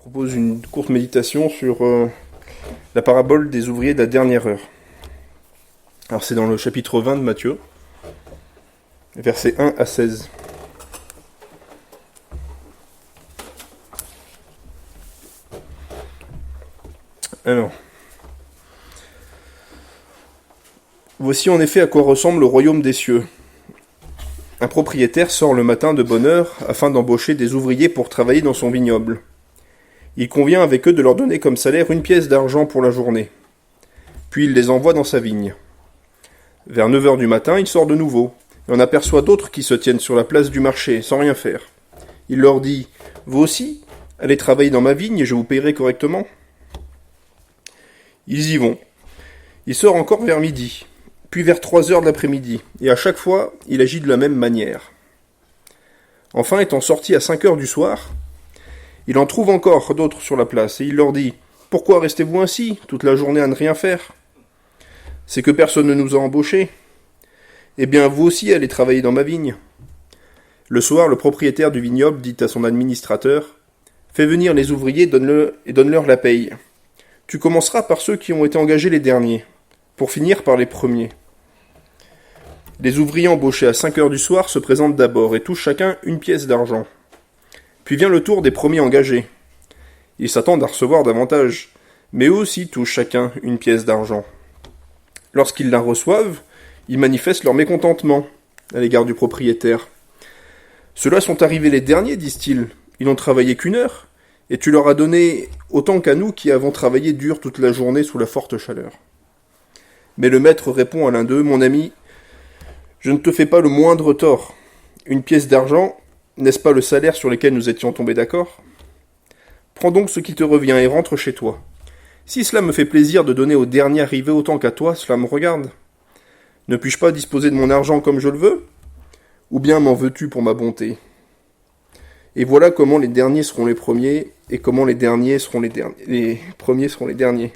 propose une courte méditation sur la parabole des ouvriers de la dernière heure. Alors c'est dans le chapitre 20 de Matthieu, versets 1 à 16. Alors, voici en effet à quoi ressemble le royaume des cieux. Un propriétaire sort le matin de bonne heure afin d'embaucher des ouvriers pour travailler dans son vignoble. Il convient avec eux de leur donner comme salaire 1 pièce d'argent pour la journée. Puis il les envoie dans sa vigne. Vers 9 heures du matin, il sort de nouveau, et on aperçoit d'autres qui se tiennent sur la place du marché, sans rien faire. Il leur dit « Vous aussi, allez travailler dans ma vigne et je vous payerai correctement. » Ils y vont. Il sort encore vers midi, puis vers 3 heures de l'après-midi, et à chaque fois, il agit de la même manière. Enfin, étant sorti à 5 heures du soir, il en trouve encore d'autres sur la place, et il leur dit « Pourquoi restez-vous ainsi, toute la journée à ne rien faire ? C'est que personne ne nous a embauchés. Eh bien, vous aussi allez travailler dans ma vigne. » Le soir, le propriétaire du vignoble dit à son administrateur « Fais venir les ouvriers et donne-leur la paye. Tu commenceras par ceux qui ont été engagés les derniers, pour finir par les premiers. » Les ouvriers embauchés à 5 heures du soir se présentent d'abord et touchent chacun 1 pièce d'argent. Puis vient le tour des premiers engagés. Ils s'attendent à recevoir davantage, mais eux aussi touchent chacun 1 pièce d'argent. Lorsqu'ils la reçoivent, ils manifestent leur mécontentement à l'égard du propriétaire. « Ceux-là sont arrivés les derniers, disent-ils. Ils n'ont travaillé qu'1 heure, et tu leur as donné autant qu'à nous qui avons travaillé dur toute la journée sous la forte chaleur. » Mais le maître répond à l'un d'eux, « Mon ami, je ne te fais pas le moindre tort. 1 pièce d'argent, n'est-ce pas le salaire sur lequel nous étions tombés d'accord ? Prends donc ce qui te revient et rentre chez toi. Si cela me fait plaisir de donner au dernier arrivé autant qu'à toi, cela me regarde. Ne puis-je pas disposer de mon argent comme je le veux ? Ou bien m'en veux-tu pour ma bonté ? Et voilà comment les derniers seront les premiers, et comment les derniers seront les premiers seront les derniers. »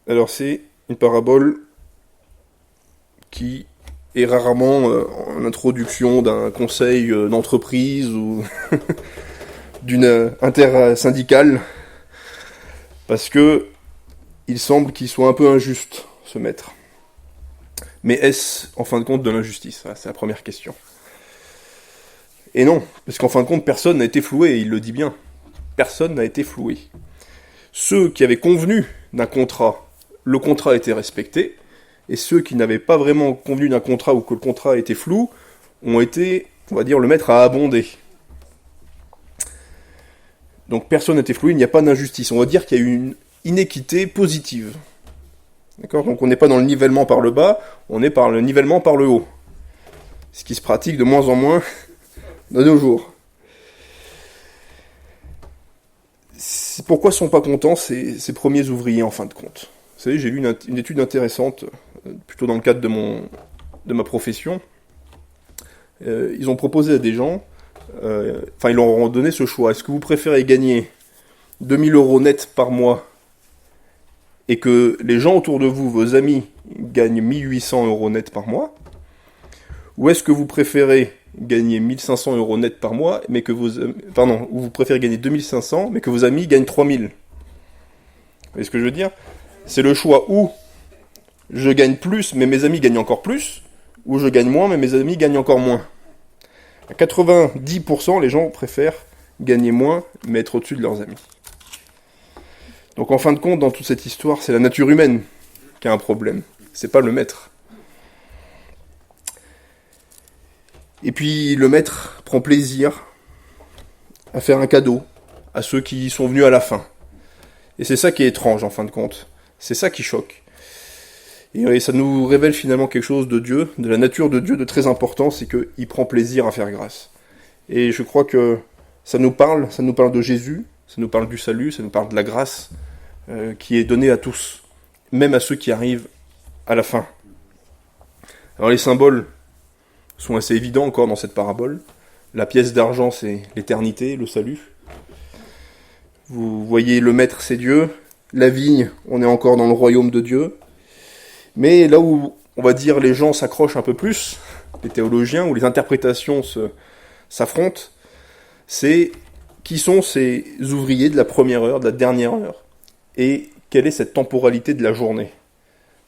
Alors c'est une parabole qui est rarement en introduction d'un conseil d'entreprise ou d'une intersyndicale, parce que il semble qu'il soit un peu injuste, ce maître. Mais est-ce, en fin de compte, de l'injustice ? Voilà, c'est la première question. Et non, parce qu'en fin de compte, personne n'a été floué, et il le dit bien. Personne n'a été floué. Ceux qui avaient convenu d'un contrat, le contrat a été respecté, et ceux qui n'avaient pas vraiment convenu d'un contrat ou que le contrat était flou, ont été, on va dire, le maître a abondé. Donc personne n'a été floué, il n'y a pas d'injustice. On va dire qu'il y a eu une inéquité positive. D'accord ? Donc on n'est pas dans le nivellement par le bas, on est par le nivellement par le haut. Ce qui se pratique de moins en moins de nos jours. Pourquoi ne sont pas contents ces premiers ouvriers en fin de compte ? Vous savez, j'ai lu une étude intéressante, plutôt dans le cadre de ma profession. Ils ont proposé à des gens, ils leur ont donné ce choix. Est-ce que vous préférez gagner 2000 € net par mois et que les gens autour de vous, vos amis, gagnent 1800 € net par mois ? Ou est-ce que vous préférez gagner 1500 € net par mois, mais que ou vous préférez gagner 2500, mais que vos amis gagnent 3000 ? Vous voyez ce que je veux dire ? C'est le choix où je gagne plus, mais mes amis gagnent encore plus, ou je gagne moins, mais mes amis gagnent encore moins. À 90%, les gens préfèrent gagner moins, mais être au-dessus de leurs amis. Donc en fin de compte, dans toute cette histoire, c'est la nature humaine qui a un problème. C'est pas le maître. Et puis le maître prend plaisir à faire un cadeau à ceux qui sont venus à la fin. Et c'est ça qui est étrange en fin de compte. C'est ça qui choque. Et ça nous révèle finalement quelque chose de Dieu, de la nature de Dieu, de très important, c'est qu'il prend plaisir à faire grâce. Et je crois que ça nous parle de Jésus, ça nous parle du salut, ça nous parle de la grâce qui est donnée à tous, même à ceux qui arrivent à la fin. Alors les symboles sont assez évidents encore dans cette parabole. La pièce d'argent, c'est l'éternité, le salut. Vous voyez, le maître, c'est Dieu. La vigne, on est encore dans le royaume de Dieu. Mais là où, on va dire, les gens s'accrochent un peu plus, les théologiens, où les interprétations s'affrontent, c'est qui sont ces ouvriers de la première heure, de la dernière heure, et quelle est cette temporalité de la journée.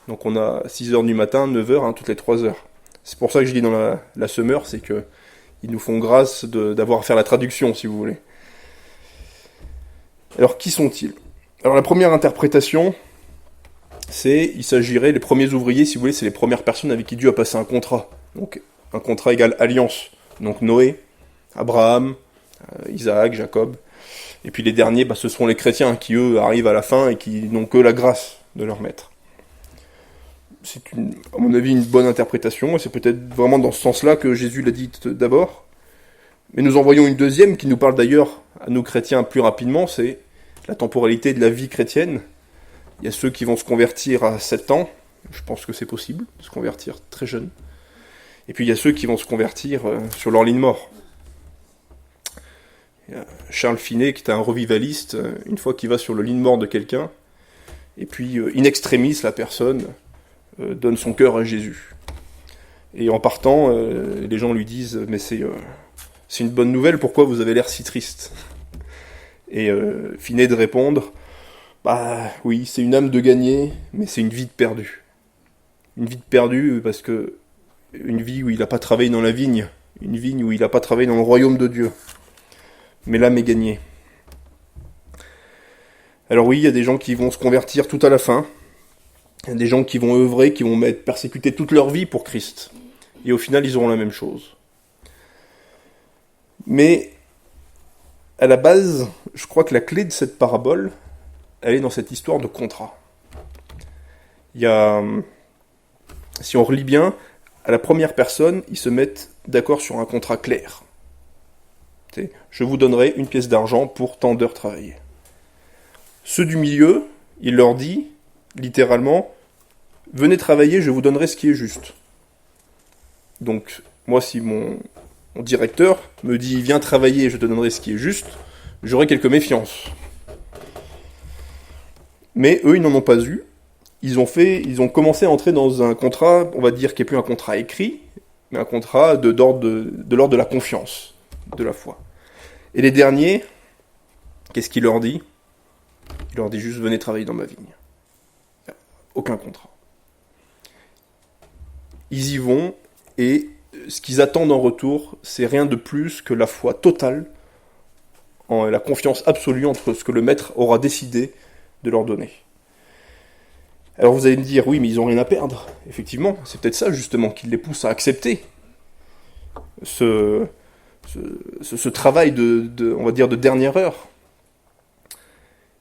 Donc on a 6 heures du matin, 9 heures, toutes les 3 heures. C'est pour ça que je dis dans la semeur, c'est que ils nous font grâce d'avoir à faire la traduction, si vous voulez. Alors, qui sont-ils? Alors, la première interprétation, il s'agirait, les premiers ouvriers, si vous voulez, c'est les premières personnes avec qui Dieu a passé un contrat. Donc, un contrat égale alliance. Donc, Noé, Abraham, Isaac, Jacob. Et puis les derniers, ce seront les chrétiens qui, eux, arrivent à la fin et qui n'ont que la grâce de leur maître. C'est, à mon avis, une bonne interprétation, et c'est peut-être vraiment dans ce sens-là que Jésus l'a dit d'abord. Mais nous en voyons une deuxième, qui nous parle d'ailleurs à nous chrétiens plus rapidement, c'est la temporalité de la vie chrétienne. Il y a ceux qui vont se convertir à 7 ans, je pense que c'est possible, de se convertir très jeune. Et puis il y a ceux qui vont se convertir sur leur lit de mort. Il y a Charles Finet, qui est un revivaliste, une fois qu'il va sur le lit de mort de quelqu'un, et puis in extremis, la personne donne son cœur à Jésus. Et en partant, les gens lui disent « Mais c'est une bonne nouvelle, pourquoi vous avez l'air si triste ?» Et Finet de répondre « Bah oui, c'est une âme de gagner, mais c'est une vie de perdue. » Une vie de perdue parce que une vie où il n'a pas travaillé dans la vigne, une vigne où il n'a pas travaillé dans le royaume de Dieu. Mais l'âme est gagnée. Alors oui, il y a des gens qui vont se convertir tout à la fin. Il y a des gens qui vont œuvrer, qui vont être persécutés toute leur vie pour Christ. Et au final, ils auront la même chose. Mais, à la base, je crois que la clé de cette parabole, elle est dans cette histoire de contrat. Il y a, si on relit bien, à la première personne, ils se mettent d'accord sur un contrat clair. Je vous donnerai une pièce d'argent pour tant d'heures travaillées. Ceux du milieu, il leur dit, littéralement, venez travailler, je vous donnerai ce qui est juste. Donc, moi, si mon directeur me dit, viens travailler, je te donnerai ce qui est juste, j'aurai quelques méfiances. Mais eux, ils n'en ont pas eu. Ils ont commencé à entrer dans un contrat, on va dire, qui n'est plus un contrat écrit, mais un contrat de l'ordre de la confiance, de la foi. Et les derniers, qu'est-ce qu'il leur dit? Il leur dit juste, venez travailler dans ma vigne. Aucun contrat. Ils y vont, et ce qu'ils attendent en retour, c'est rien de plus que la foi totale, la confiance absolue entre ce que le maître aura décidé de leur donner. Alors vous allez me dire, oui, mais ils n'ont rien à perdre. Effectivement, c'est peut-être ça justement qui les pousse à accepter ce travail on va dire, de dernière heure.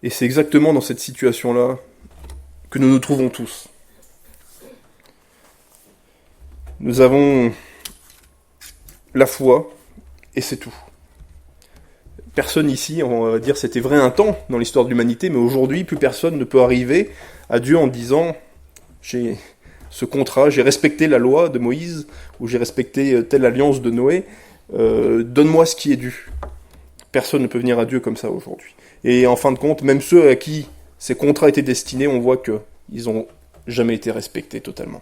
Et c'est exactement dans cette situation-là que nous nous trouvons tous. Nous avons la foi, et c'est tout. Personne ici, on va dire, c'était vrai un temps dans l'histoire de l'humanité, mais aujourd'hui, plus personne ne peut arriver à Dieu en disant « j'ai ce contrat, j'ai respecté la loi de Moïse, ou j'ai respecté telle alliance de Noé, donne-moi ce qui est dû. » Personne ne peut venir à Dieu comme ça aujourd'hui. Et en fin de compte, même ceux à qui ces contrats étaient destinés, on voit qu'ils n'ont jamais été respectés totalement.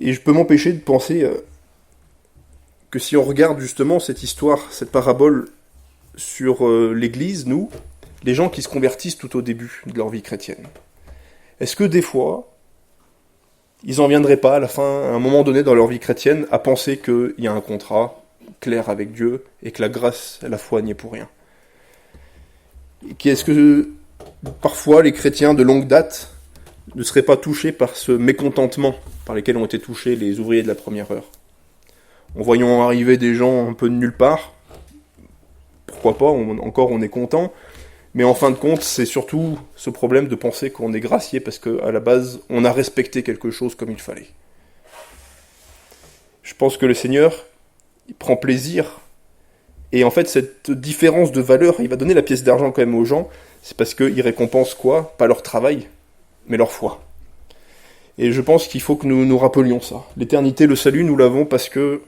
Et je peux m'empêcher de penser que si on regarde justement cette histoire, cette parabole sur l'Église, nous, les gens qui se convertissent tout au début de leur vie chrétienne, est-ce que des fois, ils n'en viendraient pas à la fin, à un moment donné dans leur vie chrétienne, à penser qu'il y a un contrat clair avec Dieu et que la grâce et la foi n'y est pour rien? Et est-ce que parfois les chrétiens de longue date ne seraient pas touchés par ce mécontentement par lesquels ont été touchés les ouvriers de la première heure? En voyant arriver des gens un peu de nulle part, pourquoi pas, on est content, mais en fin de compte, c'est surtout ce problème de penser qu'on est gracié parce qu'à la base, on a respecté quelque chose comme il fallait. Je pense que le Seigneur, il prend plaisir, et en fait, cette différence de valeur, il va donner la pièce d'argent quand même aux gens, c'est parce qu'il récompense quoi? Pas leur travail, mais leur foi. Et je pense qu'il faut que nous nous rappelions ça. L'éternité, le salut, nous l'avons parce que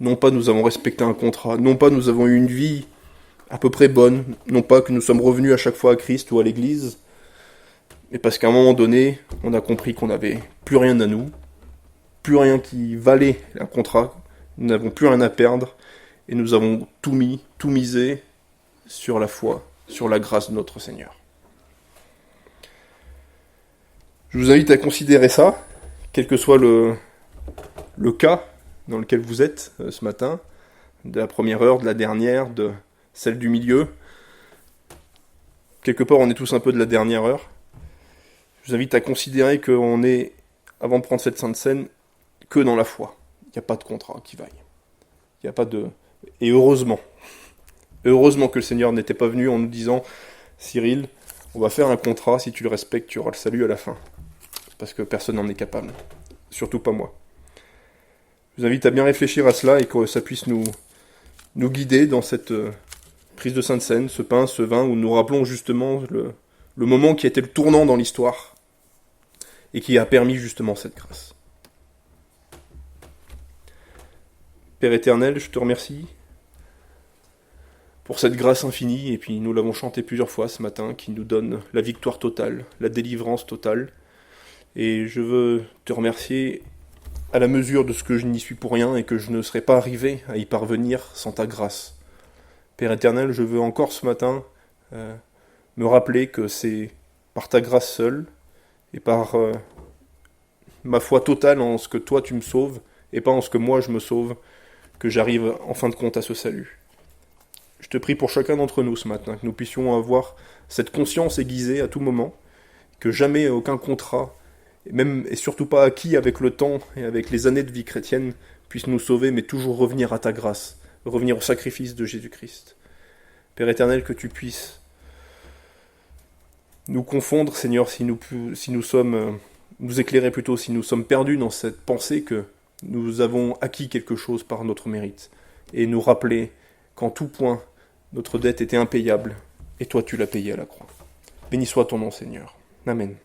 non pas nous avons respecté un contrat, non pas nous avons eu une vie à peu près bonne, non pas que nous sommes revenus à chaque fois à Christ ou à l'Église, mais parce qu'à un moment donné, on a compris qu'on n'avait plus rien à nous, plus rien qui valait un contrat, Nous n'avons plus rien à perdre et nous avons tout mis, tout misé sur la foi, sur la grâce de notre Seigneur. Je vous invite à considérer ça, quel que soit le cas dans lequel vous êtes ce matin, de la première heure, de la dernière, de celle du milieu. Quelque part, on est tous un peu de la dernière heure. Je vous invite à considérer qu'on est, avant de prendre cette Sainte Seine, que dans la foi. Il n'y a pas de contrat qui vaille. Il n'y a pas de... Et heureusement. Heureusement que le Seigneur n'était pas venu en nous disant « Cyril, on va faire un contrat, si tu le respectes, tu auras le salut à la fin. » Parce que personne n'en est capable. Surtout pas moi. Je vous invite à bien réfléchir à cela et que ça puisse nous guider dans cette prise de Sainte Seine, ce pain, ce vin, où nous rappelons justement le moment qui a été le tournant dans l'histoire et qui a permis justement cette grâce. Père éternel, je te remercie pour cette grâce infinie, et puis nous l'avons chanté plusieurs fois ce matin, qui nous donne la victoire totale, la délivrance totale. Et je veux te remercier à la mesure de ce que je n'y suis pour rien et que je ne serais pas arrivé à y parvenir sans ta grâce. Père éternel, je veux encore ce matin me rappeler que c'est par ta grâce seule et par ma foi totale en ce que toi tu me sauves et pas en ce que moi je me sauve que j'arrive en fin de compte à ce salut. Je te prie pour chacun d'entre nous ce matin, que nous puissions avoir cette conscience aiguisée à tout moment, que jamais aucun contrat, et surtout pas acquis avec le temps et avec les années de vie chrétienne, puisse nous sauver, mais toujours revenir à ta grâce, revenir au sacrifice de Jésus-Christ. Père éternel, que tu puisses nous confondre, Seigneur, si nous sommes, nous éclairer plutôt, si nous sommes perdus dans cette pensée que nous avons acquis quelque chose par notre mérite, et nous rappeler qu'en tout point, notre dette était impayable, et toi tu l'as payée à la croix. Béni soit ton nom, Seigneur. Amen.